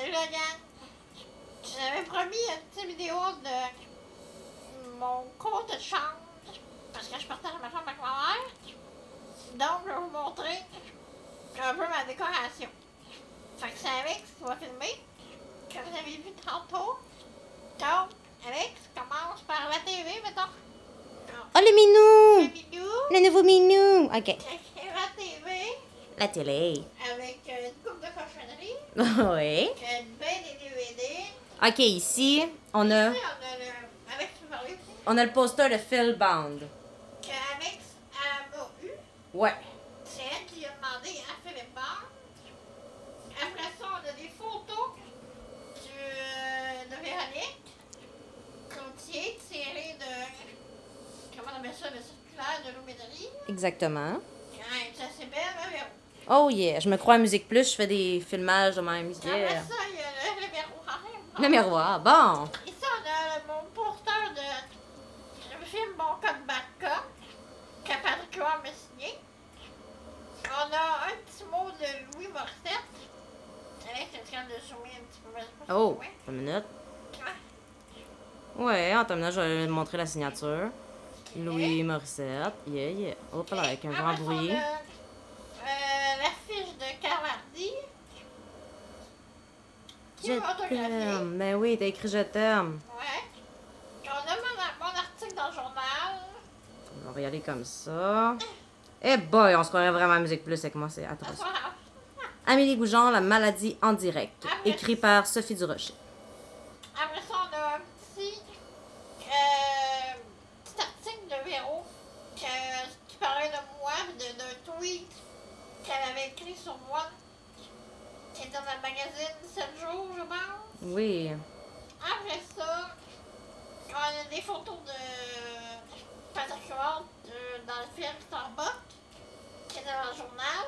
Salut la gang! J'avais promis une petite vidéo de mon cours de chambre parce que je partage ma chambre avec ma mère. Donc, je vais vous montrer un peu ma décoration. Fait que c'est Alex qui va filmer, que vous avez vu tantôt. Donc, Alex commence par la TV, mettons. Oh, le minou! Le minou. Le nouveau minou! OK. La TV. La télé. Avec une coupe de cochonnerie. Oui. Une belle des DVD. OK, ici, on a, Ici, Alex, tu veux parler aussi? on a le poster de Phil Bound. Que Alex m'a eu. Ouais. C'est elle qui a demandé à Philippe Bard. Après ça, on a des photos de Véronique. Cloutier, tirées de. Comment on appelle ça? Le circulaire de l'Auméderie. Exactement. Ouais, ça c'est belle, hein, Véro? Oh yeah, je me crois à Musique Plus, je fais des filmages de même. Après Yeah. ça, il y a le miroir. Le miroir, bon. Ici, on a mon poster de film Mon Code Backup, que Patrick Huard m'a signé. On a un petit mot de Louis Morissette. Alex, tu es en train de zoomer un petit peu. Je sais pas Oh, si une minute. ouais. Ouais, en terminant, je vais montrer la signature. Louis Morissette. Yeah, yeah. Hop là, avec un grand Après ça, bruit. on a l'affiche de Karl Hardy. Qui Je m'a autographié. t'aime. Ben oui, t'as écrit je t'aime. Ouais. On a mon article dans le journal. On va y aller comme ça. Eh boy, on se croirait vraiment à Musique Plus avec moi, c'est atroce. Voilà. Amélie Goujon, La maladie en direct. Ah, Écrit par Sophie Durocher. Après ça, on a un petit article de Véro qui parlait de moi, d'un tweet qu'elle avait écrit sur moi, qui était dans le magazine 7 jours, je pense. Oui. Après ça, on a des photos de Patrick Huard dans le film Starbuck, qui était dans le journal.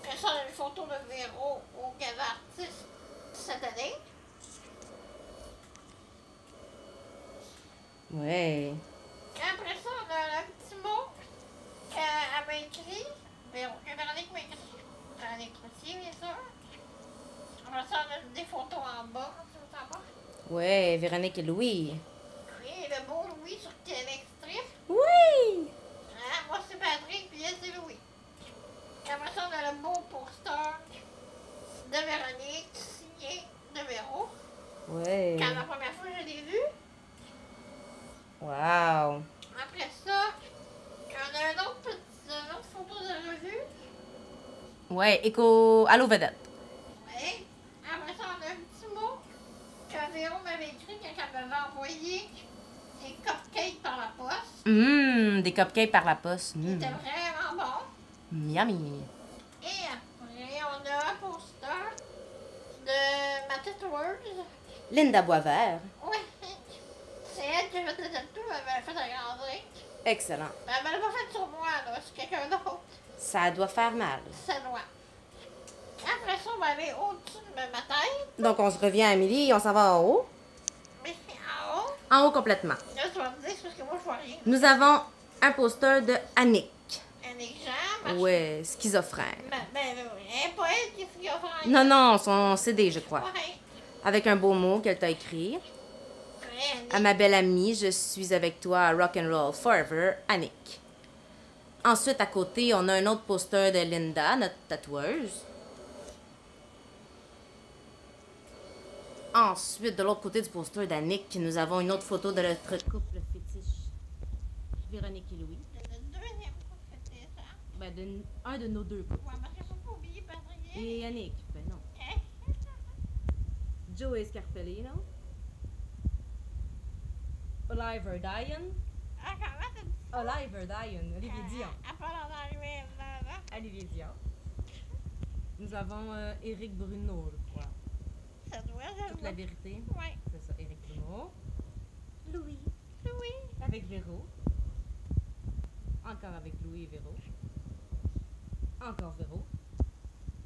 Après ça, on a une photo de Véro au Gala Artiste cette année. Ouais. Après ça, on a un petit mot qu'elle m'a écrit. Véronique m'a écrit. Véronique Cloutier, bien sûr. Après ça, on a des photos en bas. Tout en bas. Ouais, Véronique et Louis. Oui, le beau Louis sur Québec Strip. Oui! Hein, moi, c'est Patrick, puis elle, c'est Louis. Après ça, on a le beau poster de Véronique, signé de Véro. Ouais. Quand la première fois, je l'ai vu. Wow. Après ça, on a une autre photo de revue. Ouais, écho. Allô, vedette. Oui. Après ça, on a un petit mot que Véro m'avait écrit quand elle m'avait envoyé des cupcakes par la poste. Des cupcakes par la poste. Qui étaient vraiment bons. Yummy. Et après, on a un poster de ma tatoueuse. Linda Boisvert. Oui. C'est elle qui a fait le tatou, elle m'a fait agrandir. Excellent. Mais elle ne l'a pas fait sur moi, là, sur quelqu'un d'autre. Ça doit faire mal. Ça doit. Après ça, on va aller au-dessus de ma tête. Donc, on se revient à Amélie et on s'en va en haut. Mais en haut, En haut complètement. là, tu vas me dire, c'est parce que moi, je vois rien. Nous avons un poster de Annick. Un exemple. Ouais, schizophrène. Ben, un poète qui s'y offre. Non, non, son CD, je crois. Ouais. Avec un beau mot qu'elle t'a écrit. À ma belle amie, je suis avec toi à Rock'n'Roll Forever, Annick. Ensuite, à côté, on a un autre poster de Linda, notre tatoueuse. Ensuite, de l'autre côté du poster d'Annick, nous avons une autre photo de notre couple fétiche, Véronique et Louis. C'est le deuxième coup que c'était ça. Ben, un de nos deux couples. Ouais, parce qu'il faut pas oublier Patrick. Et Annick, ben non. Hein? Joey Scarpellino. Oliver Dion. Ah, comment t'as dit ça? Oliver Dion, Olivier Dion. À part d'arriver là. Olivier Dion. Nous avons Éric Bruno, je crois. Ça doit, je Toute la vérité. Ouais. C'est ça, Éric Bruno. Louis. Louis. Avec Véro. Encore avec Louis et Véro. Encore Véro.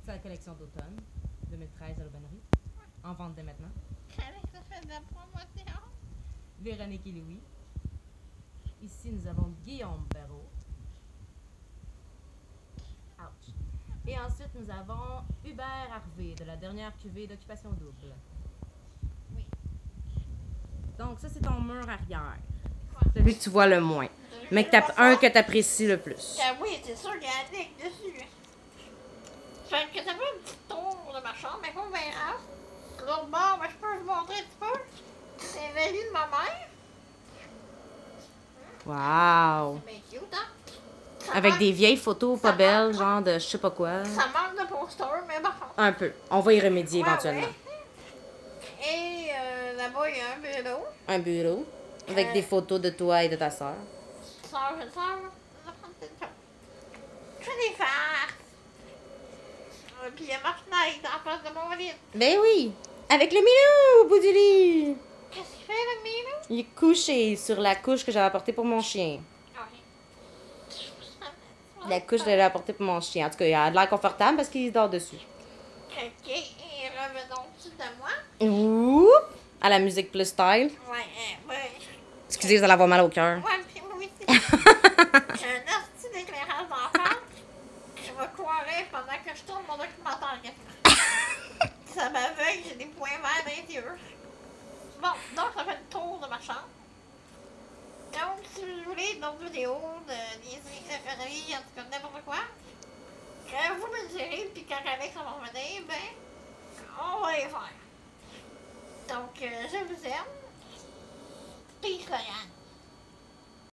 C'est la collection d'automne 2013 à l'Aubainerie. En vente dès maintenant. Avec ça fait de la promotion. Véronique et Louis. Ici, nous avons Guillaume Perrault. Ouch. Et ensuite, nous avons Hubert Harvey, de la dernière cuvée d'Occupation Double. Oui. Donc, ça, c'est ton mur arrière. Ouais. Celui que tu vois le moins. Mais que un que tu apprécies le plus. Ah oui, c'est sûr qu'il y a Annick dessus. Fait que ça fait un petit tour de ma chambre, mais pas bien grave. L'autre bord, ben, je peux vous montrer un petit peu. C'est le lit de ma mère. Wow! C'est bien cute, hein? Ça Avec manque- des vieilles photos pas ça belles, manque- genre de je sais pas quoi. Ça manque de posters, mais bon. Un peu. On va y remédier Ouais, éventuellement. ouais. Et là-bas, il y a un bureau. Un bureau avec des photos de toi et de ta sœur. Sors, je sors. Je fais des farces. Puis il y a ma fenêtre en face de mon lit. Ben oui! Avec le minou au bout du lit! Qu'est-ce qu'il fait, le Milou? Il est couché sur la couche que j'avais apportée pour mon chien. La couche que j'avais apportée pour mon chien. En tout cas, il a de l'air confortable parce qu'il dort dessus. Ok, et revenons-tu de moi? Ouh! À la musique plus style. Ouais. Excusez, vous allez avoir mal au cœur. Ouais, puis moi aussi. J'ai un hostie d'éclairage d'enfant. Je vais courir pendant que je tourne mon documentaire. Ça m'aveugle, j'ai des points verts dans les yeux. Bon, donc ça fait le tour de ma chambre. Donc, si vous voulez d'autres vidéos de niaiseries, de conneries, en tout cas n'importe quoi, vous me le direz, puis quand Alex va revenir, ben, on va les faire. Donc, je vous aime. Peace, Laurent.